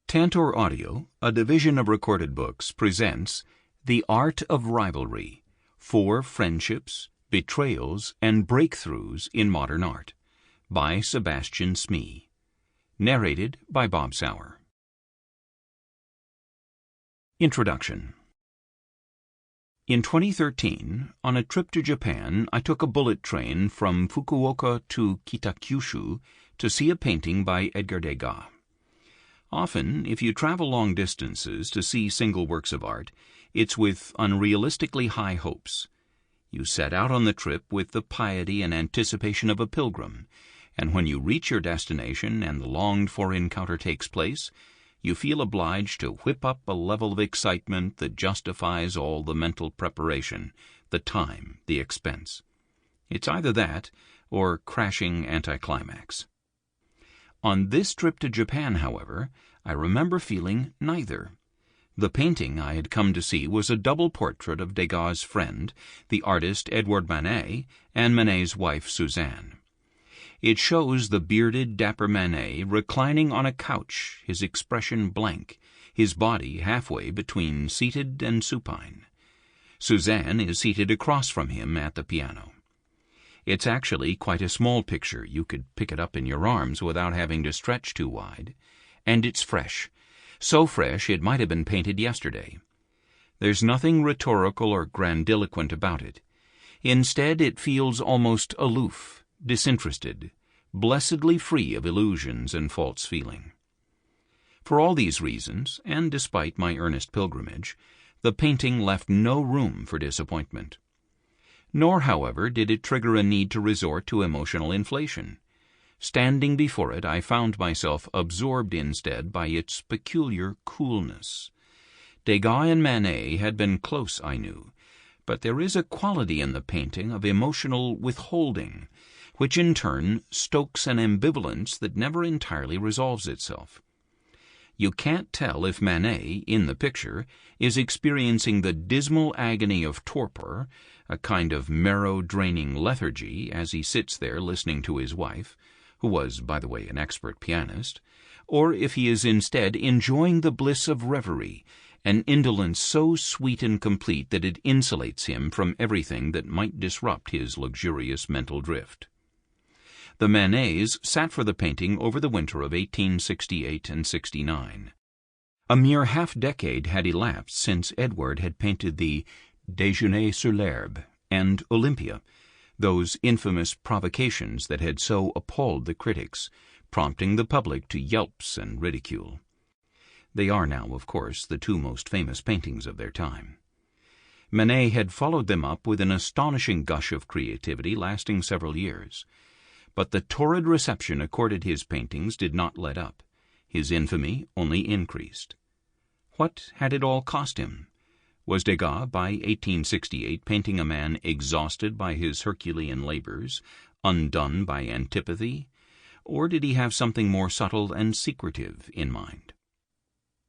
Tantor Audio, a division of Recorded Books, presents The Art of Rivalry, 4 Friendships, Betrayals, and Breakthroughs in Modern Art, by Sebastian Smee. Narrated by Bob Souer. Introduction. In 2013, on a trip to Japan, I took a bullet train from Fukuoka to Kitakyushu to see a painting by Edgar Degas. Often, if you travel long distances to see single works of art, it's with unrealistically high hopes. You set out on the trip with the piety and anticipation of a pilgrim, and when you reach your destination and the longed-for encounter takes place, you feel obliged to whip up a level of excitement that justifies all the mental preparation, the time, the expense. It's either that or crashing anticlimax. On this trip to Japan, however, I remember feeling neither. The painting I had come to see was a double portrait of Degas' friend, the artist Edouard Manet, and Manet's wife Suzanne. It shows the bearded, dapper Manet reclining on a couch, his expression blank, his body halfway between seated and supine. Suzanne is seated across from him at the piano. It's actually quite a small picture. You could pick it up in your arms without having to stretch too wide. And it's fresh. So fresh it might have been painted yesterday. There's nothing rhetorical or grandiloquent about it. Instead, it feels almost aloof, disinterested, blessedly free of illusions and false feeling. For all these reasons, and despite my earnest pilgrimage, the painting left no room for disappointment. Nor, however, did it trigger a need to resort to emotional inflation. Standing before it, I found myself absorbed instead by its peculiar coolness. Degas and Manet had been close, I knew, but there is a quality in the painting of emotional withholding, which in turn stokes an ambivalence that never entirely resolves itself. You can't tell if Manet, in the picture, is experiencing the dismal agony of torpor, a kind of marrow-draining lethargy, as he sits there listening to his wife, who was, by the way, an expert pianist, or if he is instead enjoying the bliss of reverie, an indolence so sweet and complete that it insulates him from everything that might disrupt his luxurious mental drift. The Manets sat for the painting over the winter of 1868 and 69. A mere half-decade had elapsed since Edouard had painted the Déjeuner sur l'herbe and Olympia, those infamous provocations that had so appalled the critics, prompting the public to yelps and ridicule. They are now, of course, the 2 most famous paintings of their time. Manet had followed them up with an astonishing gush of creativity lasting several years. But the torrid reception accorded his paintings did not let up. His infamy only increased. What had it all cost him? Was Degas, by 1868, painting a man exhausted by his Herculean labors, undone by antipathy, or did he have something more subtle and secretive in mind?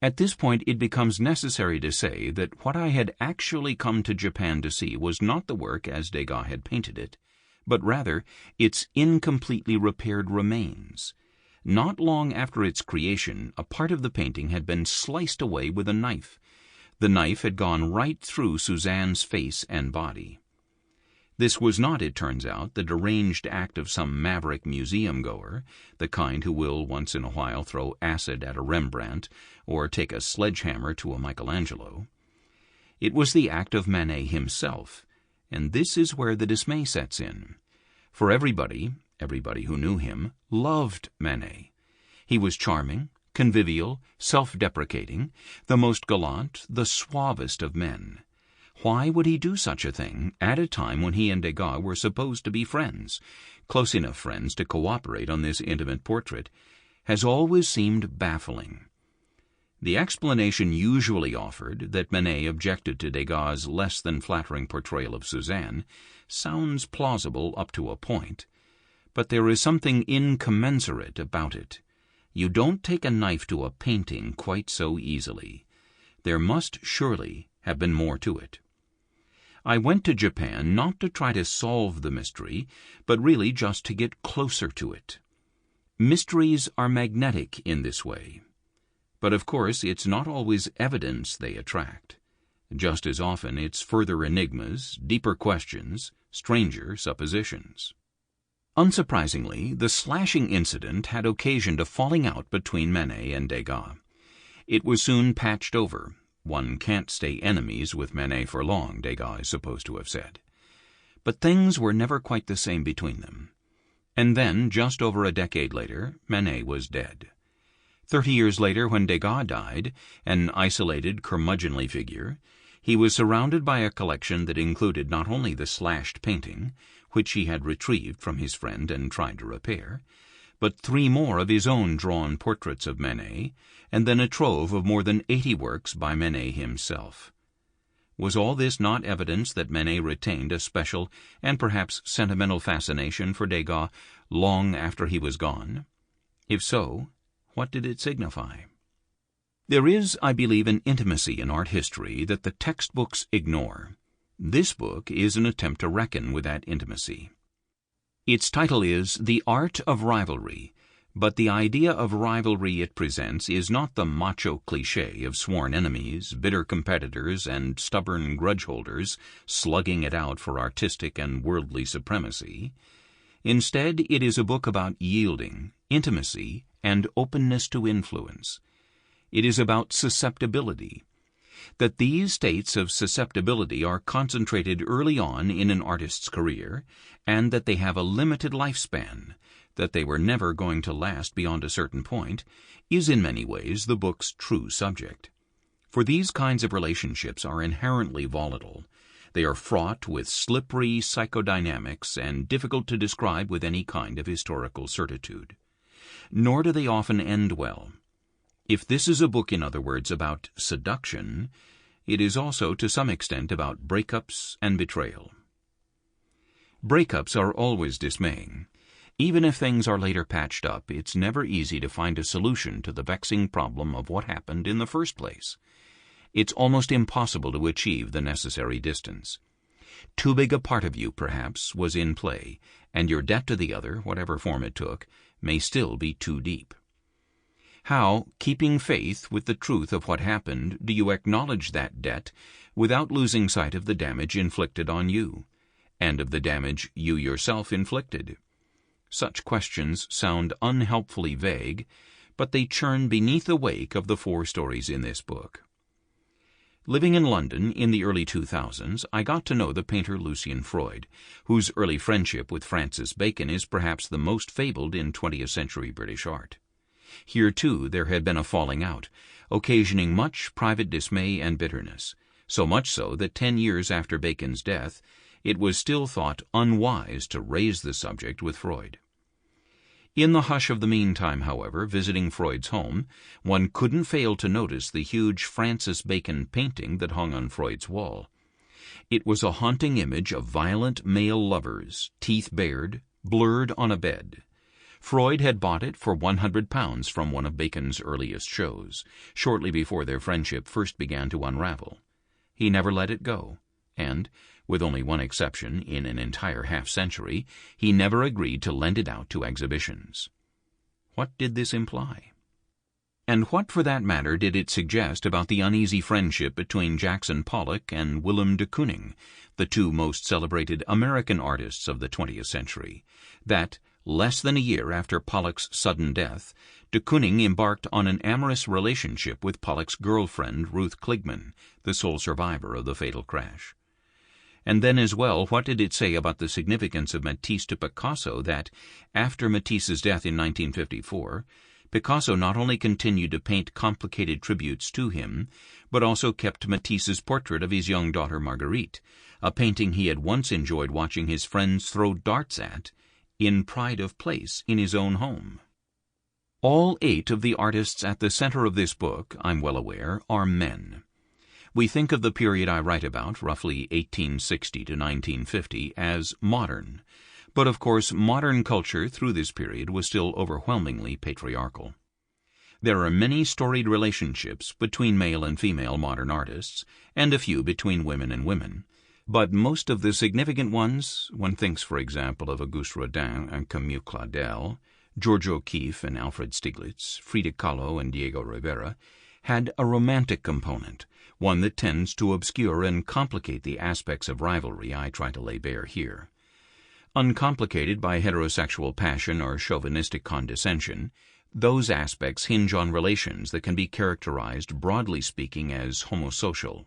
At this point it becomes necessary to say that what I had actually come to Japan to see was not the work as Degas had painted it, but rather its incompletely repaired remains. Not long after its creation, a part of the painting had been sliced away with a knife. The knife had gone right through Suzanne's face and body. This was not, it turns out, the deranged act of some maverick museum-goer, the kind who will once in a while throw acid at a Rembrandt or take a sledgehammer to a Michelangelo. It was the act of Manet himself, and this is where the dismay sets in. For everybody who knew him, loved Manet. He was charming, convivial, self-deprecating, the most gallant, the suavest of men. Why would he do such a thing at a time when he and Degas were supposed to be friends, close enough friends to cooperate on this intimate portrait, has always seemed baffling. The explanation usually offered, that Manet objected to Degas' less than flattering portrayal of Suzanne, sounds plausible up to a point, but there is something incommensurate about it. You don't take a knife to a painting quite so easily. There must surely have been more to it. I went to Japan not to try to solve the mystery, but really just to get closer to it. Mysteries are magnetic in this way. But of course it's not always evidence they attract. Just as often it's further enigmas, deeper questions, stranger suppositions. Unsurprisingly, the slashing incident had occasioned a falling out between Manet and Degas. It was soon patched over. One can't stay enemies with Manet for long, Degas is supposed to have said. But things were never quite the same between them. And then, just over a decade later, Manet was dead. 30 years later, when Degas died, an isolated, curmudgeonly figure, he was surrounded by a collection that included not only the slashed painting, which he had retrieved from his friend and tried to repair, but 3 more of his own drawn portraits of Manet, and then a trove of more than 80 works by Manet himself. Was all this not evidence that Manet retained a special and perhaps sentimental fascination for Degas long after he was gone? If so, what did it signify? There is, I believe, an intimacy in art history that the textbooks ignore. This book is an attempt to reckon with that intimacy. Its title is The Art of Rivalry, but the idea of rivalry it presents is not the macho cliché of sworn enemies, bitter competitors, and stubborn grudge holders slugging it out for artistic and worldly supremacy. Instead, it is a book about yielding, intimacy, and openness to influence. It is about susceptibility. That these states of susceptibility are concentrated early on in an artist's career, and that they have a limited lifespan, that they were never going to last beyond a certain point, is in many ways the book's true subject. For these kinds of relationships are inherently volatile. They are fraught with slippery psychodynamics and difficult to describe with any kind of historical certitude. Nor do they often end well. If this is a book, in other words, about seduction, it is also to some extent about breakups and betrayal. Breakups are always dismaying. Even if things are later patched up, it's never easy to find a solution to the vexing problem of what happened in the first place. It's almost impossible to achieve the necessary distance. Too big a part of you, perhaps, was in play, and your debt to the other, whatever form it took, may still be too deep. How, keeping faith with the truth of what happened, do you acknowledge that debt without losing sight of the damage inflicted on you, and of the damage you yourself inflicted? Such questions sound unhelpfully vague, but they churn beneath the wake of the 4 stories in this book. Living in London in the early 2000s, I got to know the painter Lucian Freud, whose early friendship with Francis Bacon is perhaps the most fabled in 20th century British art. Here, too, there had been a falling out, occasioning much private dismay and bitterness, so much so that 10 years after Bacon's death, it was still thought unwise to raise the subject with Freud. In the hush of the meantime, however, visiting Freud's home, one couldn't fail to notice the huge Francis Bacon painting that hung on Freud's wall. It was a haunting image of violent male lovers, teeth bared, blurred on a bed. Freud had bought it for £100 from one of Bacon's earliest shows, shortly before their friendship first began to unravel. He never let it go, and, with only one exception in an entire half-century, he never agreed to lend it out to exhibitions. What did this imply? And what, for that matter, did it suggest about the uneasy friendship between Jackson Pollock and Willem de Kooning, the 2 most celebrated American artists of the 20th century, that, less than a year after Pollock's sudden death, de Kooning embarked on an amorous relationship with Pollock's girlfriend Ruth Kligman, the sole survivor of the fatal crash? And then as well, what did it say about the significance of Matisse to Picasso that, after Matisse's death in 1954, Picasso not only continued to paint complicated tributes to him, but also kept Matisse's portrait of his young daughter Marguerite, a painting he had once enjoyed watching his friends throw darts at, in pride of place in his own home? All 8 of the artists at the center of this book, I'm well aware, are men. We think of the period I write about, roughly 1860 to 1950, as modern, but of course modern culture through this period was still overwhelmingly patriarchal. There are many storied relationships between male and female modern artists, and a few between women and women, but most of the significant ones, one thinks for example of Auguste Rodin and Camille Claudel, George O'Keeffe and Alfred Stieglitz, Frida Kahlo and Diego Rivera, had a romantic component, one that tends to obscure and complicate the aspects of rivalry I try to lay bare here. Uncomplicated by heterosexual passion or chauvinistic condescension, those aspects hinge on relations that can be characterized, broadly speaking, as homosocial.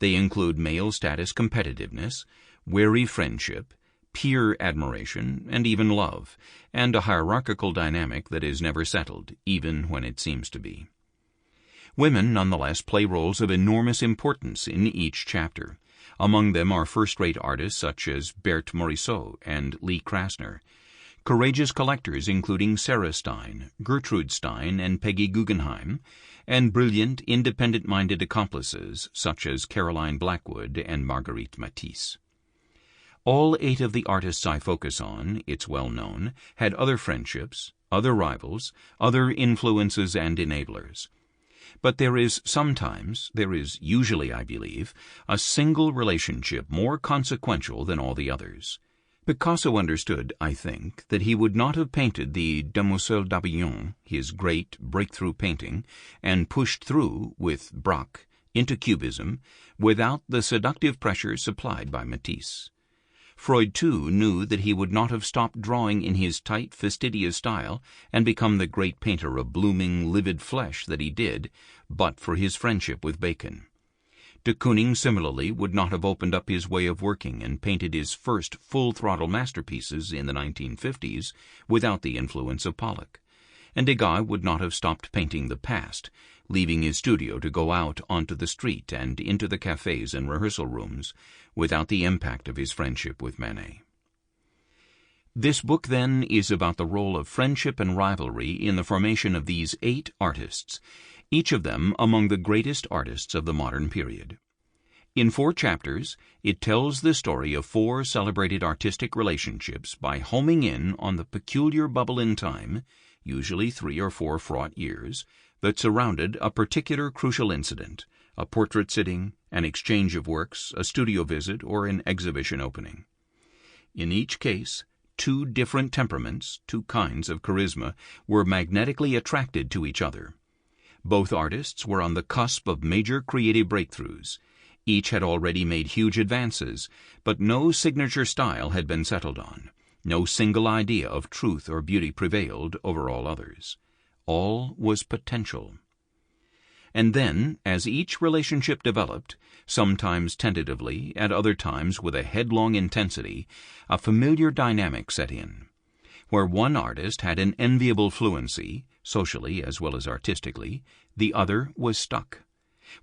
They include male status competitiveness, wary friendship, peer admiration, and even love, and a hierarchical dynamic that is never settled, even when it seems to be. Women, nonetheless, play roles of enormous importance in each chapter. Among them are first-rate artists such as Berthe Morisot and Lee Krasner, courageous collectors including Sarah Stein, Gertrude Stein, and Peggy Guggenheim, and brilliant, independent-minded accomplices such as Caroline Blackwood and Marguerite Matisse. All 8 of the artists I focus on, it's well known, had other friendships, other rivals, other influences and enablers. But there is usually, I believe, a single relationship more consequential than all the others. Picasso understood, I think, that he would not have painted the Demoiselle d'Avignon, his great breakthrough painting, and pushed through, with Braque, into Cubism, without the seductive pressure supplied by Matisse. Freud, too, knew that he would not have stopped drawing in his tight, fastidious style and become the great painter of blooming, livid flesh that he did, but for his friendship with Bacon. De Kooning, similarly, would not have opened up his way of working and painted his first full-throttle masterpieces in the 1950s without the influence of Pollock. And Degas would not have stopped painting the past, leaving his studio to go out onto the street and into the cafes and rehearsal rooms, without the impact of his friendship with Manet. This book, then, is about the role of friendship and rivalry in the formation of these 8 artists, each of them among the greatest artists of the modern period. In 4 chapters, it tells the story of 4 celebrated artistic relationships by homing in on the peculiar bubble in time, usually 3 or 4 fraught years, that surrounded a particular crucial incident, a portrait sitting, an exchange of works, a studio visit, or an exhibition opening. In each case, 2 different temperaments, 2 kinds of charisma, were magnetically attracted to each other. Both artists were on the cusp of major creative breakthroughs. Each had already made huge advances, but no signature style had been settled on. No single idea of truth or beauty prevailed over all others. All was potential. And then, as each relationship developed, sometimes tentatively, at other times with a headlong intensity, a familiar dynamic set in. Where one artist had an enviable fluency, socially as well as artistically, the other was stuck.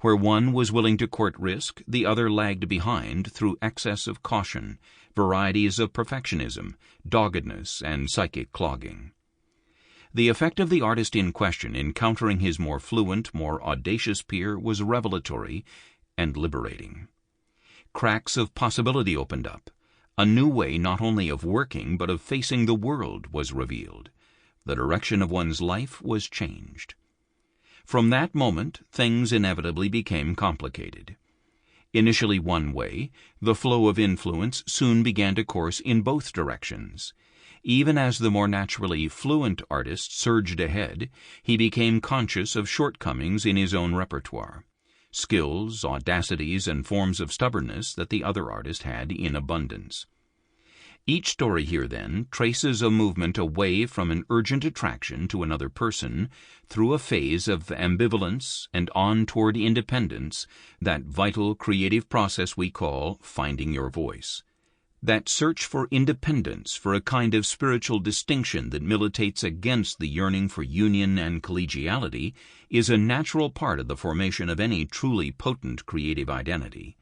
Where one was willing to court risk, the other lagged behind through excess of caution, varieties of perfectionism, doggedness, and psychic clogging. The effect of the artist in question in countering his more fluent, more audacious peer was revelatory and liberating. Cracks of possibility opened up. A new way not only of working but of facing the world was revealed. The direction of one's life was changed. From that moment, things inevitably became complicated. Initially one way, the flow of influence soon began to course in both directions. Even as the more naturally fluent artist surged ahead, he became conscious of shortcomings in his own repertoire, skills, audacities, and forms of stubbornness that the other artist had in abundance. Each story here, then, traces a movement away from an urgent attraction to another person through a phase of ambivalence and on toward independence, that vital creative process we call finding your voice. That search for independence, for a kind of spiritual distinction that militates against the yearning for union and collegiality, is a natural part of the formation of any truly potent creative identity.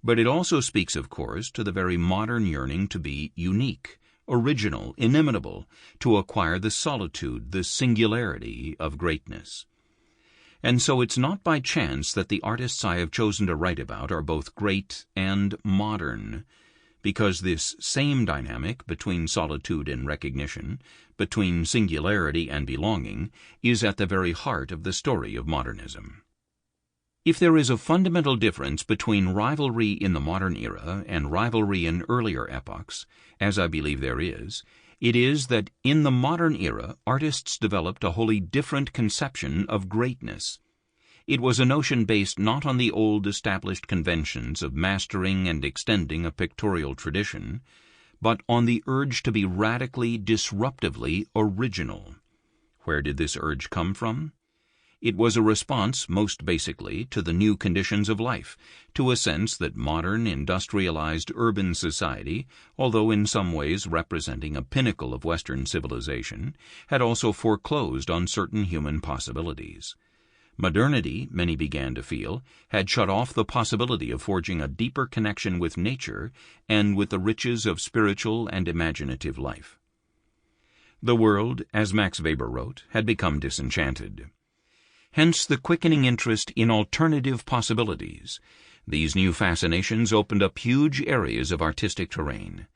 But it also speaks, of course, to the very modern yearning to be unique, original, inimitable, to acquire the solitude, the singularity of greatness. And so it's not by chance that the artists I have chosen to write about are both great and modern, because this same dynamic between solitude and recognition, between singularity and belonging, is at the very heart of the story of modernism. If there is a fundamental difference between rivalry in the modern era and rivalry in earlier epochs, as I believe there is, It is that in the modern era, artists developed a wholly different conception of greatness. It was a notion based not on the old established conventions of mastering and extending a pictorial tradition, but on the urge to be radically, disruptively original. Where did this urge come from? It was a response, most basically, to the new conditions of life, to a sense that modern, industrialized urban society, although in some ways representing a pinnacle of Western civilization, had also foreclosed on certain human possibilities. Modernity, many began to feel, had shut off the possibility of forging a deeper connection with nature and with the riches of spiritual and imaginative life. The world, as Max Weber wrote, had become disenchanted. Hence the quickening interest in alternative possibilities. These new fascinations opened up huge areas of artistic terrain.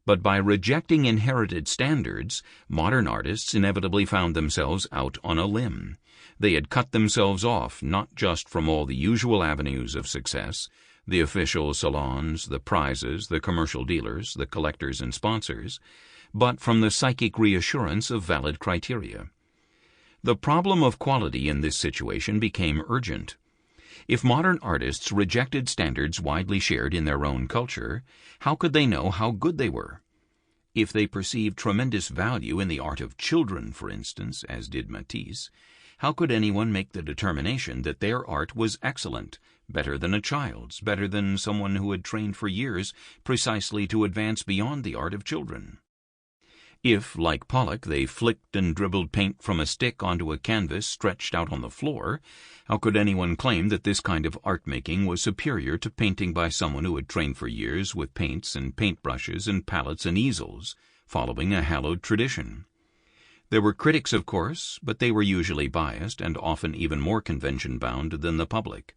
But by rejecting inherited standards, modern artists inevitably found themselves out on a limb. They had cut themselves off not just from all the usual avenues of success, the official salons, the prizes, the commercial dealers, the collectors and sponsors, but from the psychic reassurance of valid criteria. The problem of quality in this situation became urgent. If modern artists rejected standards widely shared in their own culture, how could they know how good they were? If they perceived tremendous value in the art of children, for instance, as did Matisse, how could anyone make the determination that their art was excellent, better than a child's, better than someone who had trained for years precisely to advance beyond the art of children? If, like Pollock, they flicked and dribbled paint from a stick onto a canvas stretched out on the floor, how could anyone claim that this kind of art-making was superior to painting by someone who had trained for years with paints and paintbrushes and palettes and easels, following a hallowed tradition? There were critics, of course, but they were usually biased and often even more convention-bound than the public.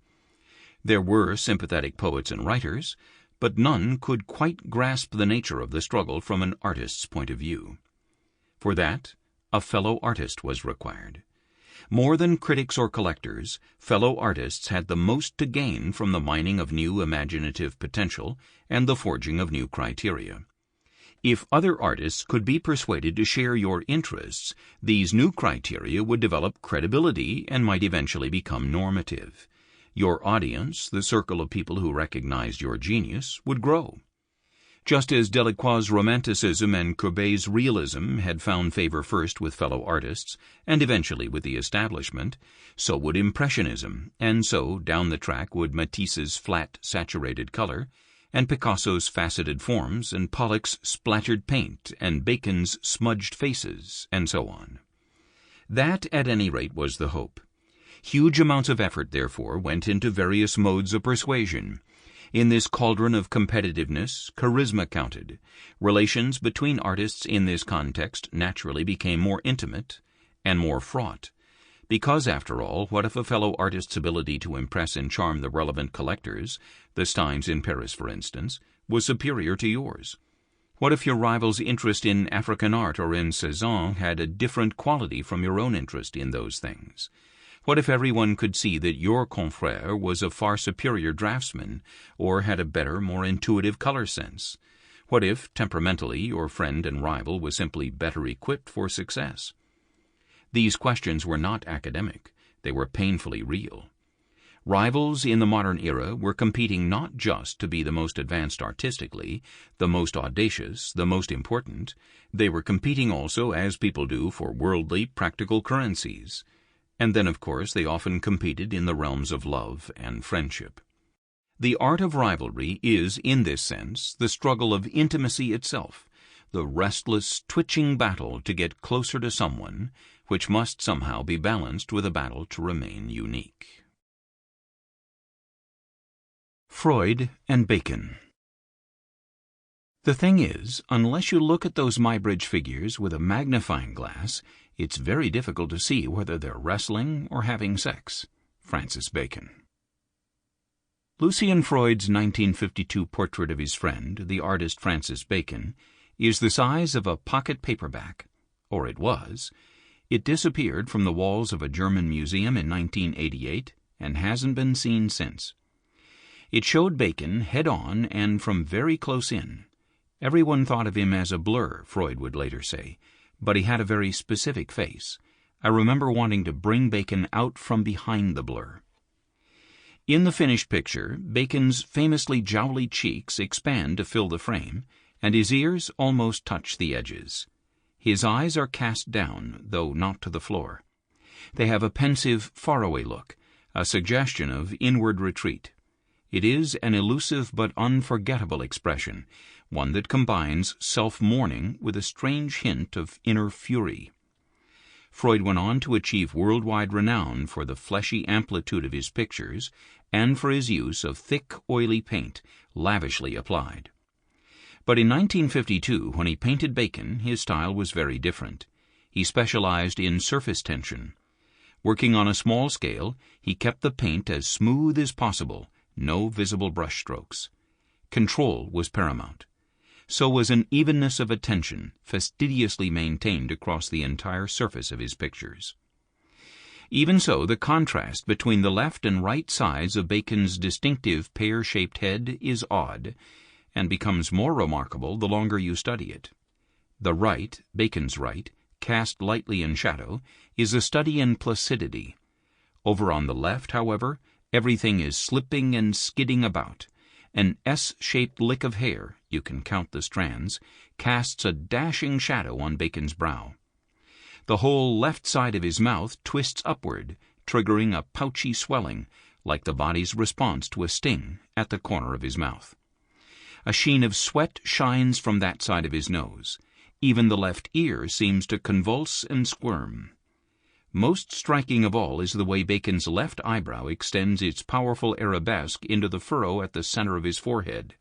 There were sympathetic poets and writers, but none could quite grasp the nature of the struggle from an artist's point of view. For that, a fellow artist was required. More than critics or collectors, fellow artists had the most to gain from the mining of new imaginative potential and the forging of new criteria. If other artists could be persuaded to share your interests, these new criteria would develop credibility and might eventually become normative. Your audience, the circle of people who recognized your genius, would grow. Just as Delacroix's Romanticism and Courbet's Realism had found favor first with fellow artists and eventually with the establishment, so would Impressionism, and so, down the track, would Matisse's flat, saturated color, and Picasso's faceted forms, and Pollock's splattered paint, and Bacon's smudged faces, and so on. That, at any rate, was the hope. Huge amounts of effort, therefore, went into various modes of persuasion. In this cauldron of competitiveness, charisma counted. Relations between artists in this context naturally became more intimate and more fraught. Because, after all, what if a fellow artist's ability to impress and charm the relevant collectors, the Steins in Paris, for instance, was superior to yours? What if your rival's interest in African art or in Cézanne had a different quality from your own interest in those things? What if everyone could see that your confrère was a far superior draftsman, or had a better, more intuitive color sense? What if, temperamentally, your friend and rival was simply better equipped for success? These questions were not academic. They were painfully real. Rivals in the modern era were competing not just to be the most advanced artistically, the most audacious, the most important. They were competing also, as people do, for worldly, practical currencies. And then, of course, they often competed in the realms of love and friendship. The art of rivalry is, in this sense, the struggle of intimacy itself, the restless, twitching battle to get closer to someone, which must somehow be balanced with a battle to remain unique. Freud and Bacon. The thing is, unless you look at those Muybridge figures with a magnifying glass, it's very difficult to see whether they're wrestling or having sex. Francis Bacon. Lucian Freud's 1952 portrait of his friend, the artist Francis Bacon, is the size of a pocket paperback, or it was. It disappeared from the walls of a German museum in 1988 and hasn't been seen since. It showed Bacon head-on and from very close in. Everyone thought of him as a blur, Freud would later say, but he had a very specific face. I remember wanting to bring Bacon out from behind the blur. In the finished picture, Bacon's famously jowly cheeks expand to fill the frame, and his ears almost touch the edges. His eyes are cast down, though not to the floor. They have a pensive, faraway look, a suggestion of inward retreat. It is an elusive but unforgettable expression, one that combines self-mourning with a strange hint of inner fury. Freud went on to achieve worldwide renown for the fleshy amplitude of his pictures and for his use of thick, oily paint, lavishly applied. But in 1952, when he painted Bacon, his style was very different. He specialized in surface tension. Working on a small scale, he kept the paint as smooth as possible, no visible brush strokes. Control was paramount. So was an evenness of attention, fastidiously maintained across the entire surface of his pictures. Even so, the contrast between the left and right sides of Bacon's distinctive pear-shaped head is odd, and becomes more remarkable the longer you study it. The right, Bacon's right, cast lightly in shadow, is a study in placidity. Over on the left, however, everything is slipping and skidding about. An S-shaped lick of hair, you can count the strands, casts a dashing shadow on Bacon's brow. The whole left side of his mouth twists upward, triggering a pouchy swelling, like the body's response to a sting, at the corner of his mouth. A sheen of sweat shines from that side of his nose. Even the left ear seems to convulse and squirm. Most striking of all is the way Bacon's left eyebrow extends its powerful arabesque into the furrow at the center of his forehead.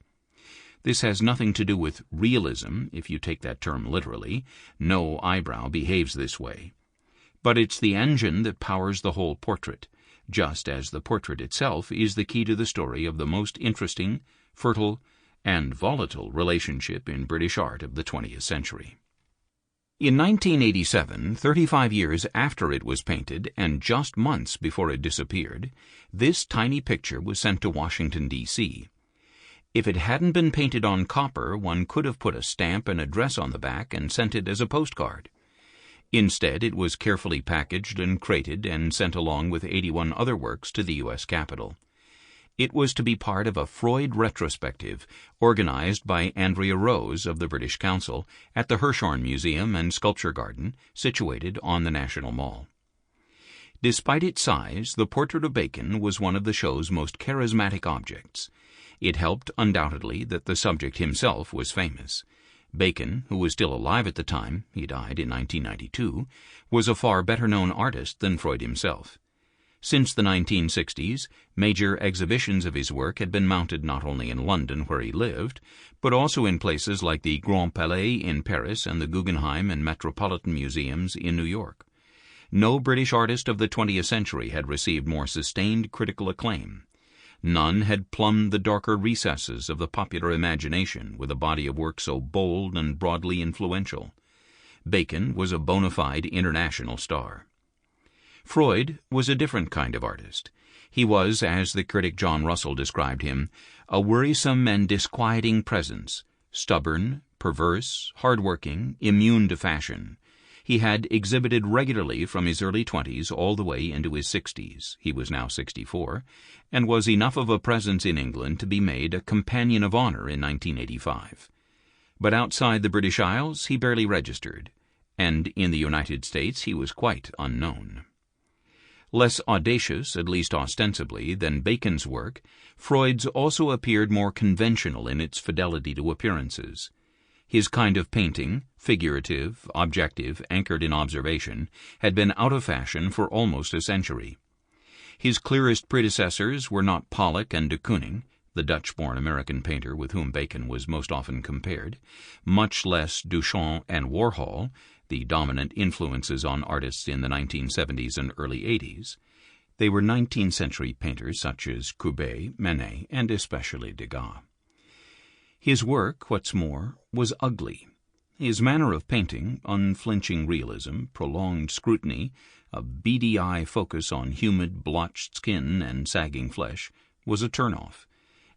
This has nothing to do with realism, if you take that term literally. No eyebrow behaves this way. But it's the engine that powers the whole portrait, just as the portrait itself is the key to the story of the most interesting, fertile, and volatile relationship in British art of the 20th century. In 1987, 35 years after it was painted and just months before it disappeared, this tiny picture was sent to Washington, D.C. If it hadn't been painted on copper, one could have put a stamp and address on the back and sent it as a postcard. Instead, it was carefully packaged and crated and sent along with 81 other works to the U.S. Capitol. It was to be part of a Freud retrospective organized by Andrea Rose of the British Council at the Hirshhorn Museum and Sculpture Garden, situated on the National Mall. Despite its size, the portrait of Bacon was one of the show's most charismatic objects. It helped, undoubtedly, that the subject himself was famous. Bacon, who was still alive at the time, he died in 1992, was a far better-known artist than Freud himself. Since the 1960s, major exhibitions of his work had been mounted not only in London, where he lived, but also in places like the Grand Palais in Paris and the Guggenheim and Metropolitan Museums in New York. No British artist of the 20th century had received more sustained critical acclaim. None had plumbed the darker recesses of the popular imagination with a body of work so bold and broadly influential. Bacon was a bona fide international star. Freud was a different kind of artist. He was, as the critic John Russell described him, a worrisome and disquieting presence, stubborn, perverse, hard-working, immune to fashion. He had exhibited regularly from his early 20s all the way into his 60s. He was now 64, and was enough of a presence in England to be made a Companion of Honor in 1985. But outside the British Isles he barely registered, and in the United States he was quite unknown. Less audacious, at least ostensibly, than Bacon's work, Freud's also appeared more conventional in its fidelity to appearances. His kind of painting, figurative, objective, anchored in observation, had been out of fashion for almost a century. His clearest predecessors were not Pollock and de Kooning, the Dutch-born American painter with whom Bacon was most often compared, much less Duchamp and Warhol, the dominant influences on artists in the 1970s and early 80s. They were 19th century painters such as Courbet, Manet, and especially Degas. His work, what's more, was ugly. His manner of painting, unflinching realism, prolonged scrutiny, a beady eye focus on humid, blotched skin and sagging flesh, was a turn-off.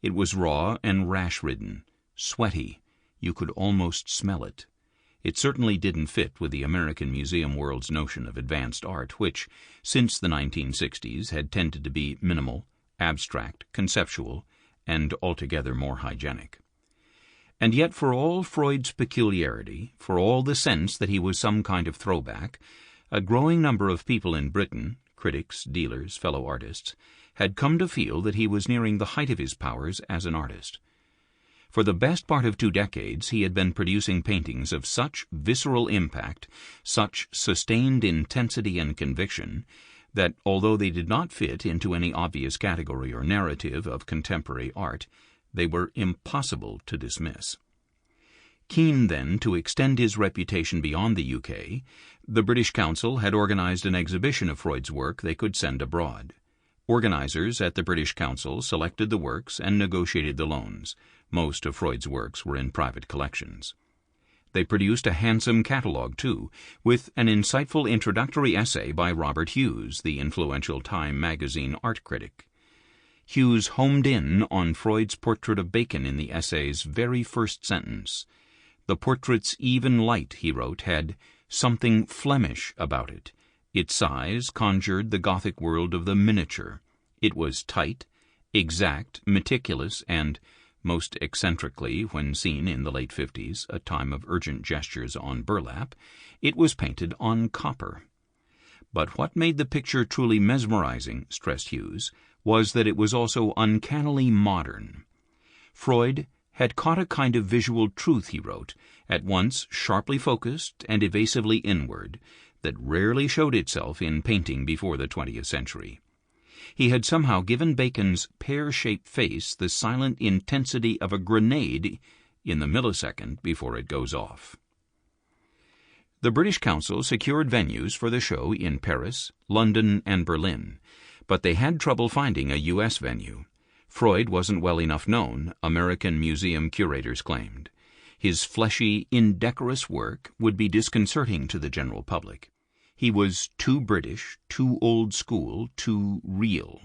It was raw and rash-ridden, sweaty, You could almost smell it. It certainly didn't fit with the American museum world's notion of advanced art, which, since the 1960s, had tended to be minimal, abstract, conceptual, and altogether more hygienic. And yet, for all Freud's peculiarity, for all the sense that he was some kind of throwback, a growing number of people in Britain, critics, dealers, fellow artists, had come to feel that he was nearing the height of his powers as an artist. For the best part of 2 decades he had been producing paintings of such visceral impact, such sustained intensity and conviction, that although they did not fit into any obvious category or narrative of contemporary art, they were impossible to dismiss. Keen, then, to extend his reputation beyond the UK, the British Council had organized an exhibition of Freud's work they could send abroad. Organizers at the British Council selected the works and negotiated the loans. Most of Freud's works were in private collections. They produced a handsome catalogue, too, with an insightful introductory essay by Robert Hughes, the influential Time magazine art critic. Hughes homed in on Freud's portrait of Bacon in the essay's very first sentence. The portrait's even light, he wrote, had something Flemish about it. Its size conjured the Gothic world of the miniature. It was tight, exact, meticulous, and, most eccentrically, when seen in the late 50s, a time of urgent gestures on burlap, it was painted on copper. But what made the picture truly mesmerizing, stressed Hughes, was that it was also uncannily modern. Freud had caught a kind of visual truth, he wrote, at once sharply focused and evasively inward, that rarely showed itself in painting before the 20th century. He had somehow given Bacon's pear-shaped face the silent intensity of a grenade in the millisecond before it goes off. The British Council secured venues for the show in Paris, London, and Berlin, but they had trouble finding a U.S. venue. Freud wasn't well enough known, American museum curators claimed. His fleshy, indecorous work would be disconcerting to the general public. He was too British, too old school, too real.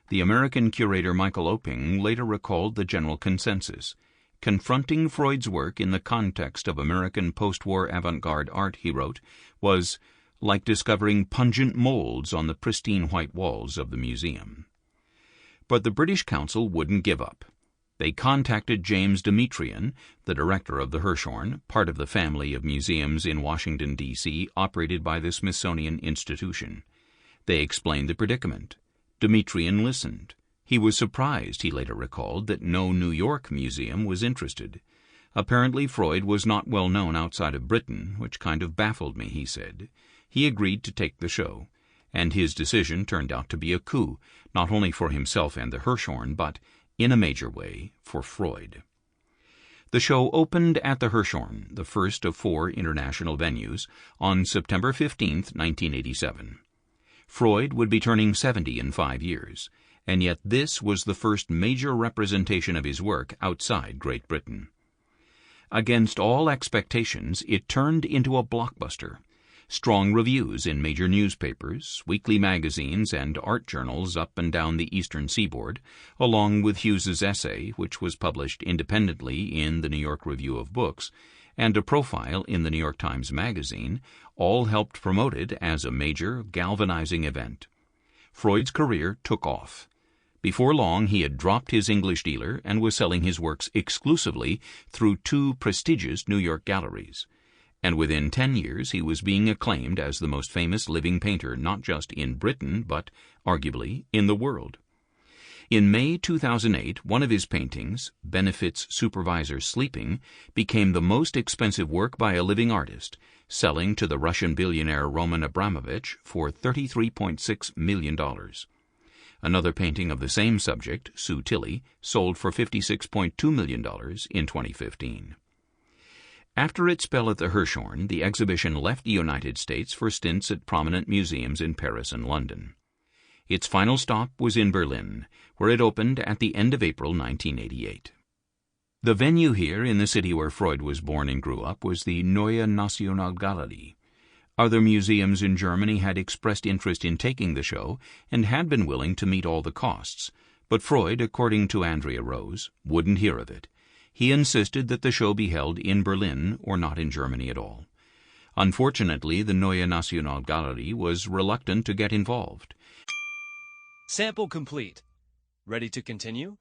The American curator Michael Oping later recalled the general consensus. Confronting Freud's work in the context of American post-war avant-garde art, he wrote, was like discovering pungent molds on the pristine white walls of the museum. But the British Council wouldn't give up. They contacted James Demetrian, the director of the Hirshhorn, part of the family of museums in Washington, D.C., operated by the Smithsonian Institution. They explained the predicament. Demetrian listened. He was surprised, he later recalled, that no New York museum was interested. Apparently Freud was not well known outside of Britain, which kind of baffled me, he said. He agreed to take the show, and his decision turned out to be a coup, not only for himself and the Hirshhorn, but, in a major way, for Freud. The show opened at the Hirshhorn, the first of 4 international venues, on September 15, 1987. Freud would be turning 70 in 5 years, and yet this was the first major representation of his work outside Great Britain. Against all expectations, it turned into a blockbuster. Strong reviews in major newspapers, weekly magazines, and art journals up and down the eastern seaboard, along with Hughes's essay, which was published independently in the New York Review of Books, and a profile in the New York Times Magazine, all helped promote it as a major, galvanizing event. Freud's career took off. Before long, he had dropped his English dealer and was selling his works exclusively through 2 prestigious New York galleries. And within 10 years he was being acclaimed as the most famous living painter not just in Britain, but, arguably, in the world. In May 2008, one of his paintings, Benefit's Supervisor Sleeping, became the most expensive work by a living artist, selling to the Russian billionaire Roman Abramovich for $33.6 million. Another painting of the same subject, Sue Tilley, sold for $56.2 million in 2015. After its spell at the Hirshhorn, the exhibition left the United States for stints at prominent museums in Paris and London. Its final stop was in Berlin, where it opened at the end of April 1988. The venue here in the city where Freud was born and grew up was the Neue Nationalgalerie. Other museums in Germany had expressed interest in taking the show and had been willing to meet all the costs, but Freud, according to Andrea Rose, wouldn't hear of it. He insisted that the show be held in Berlin or not in Germany at all. Unfortunately, the Neue Nationalgalerie was reluctant to get involved. Sample complete. Ready to continue?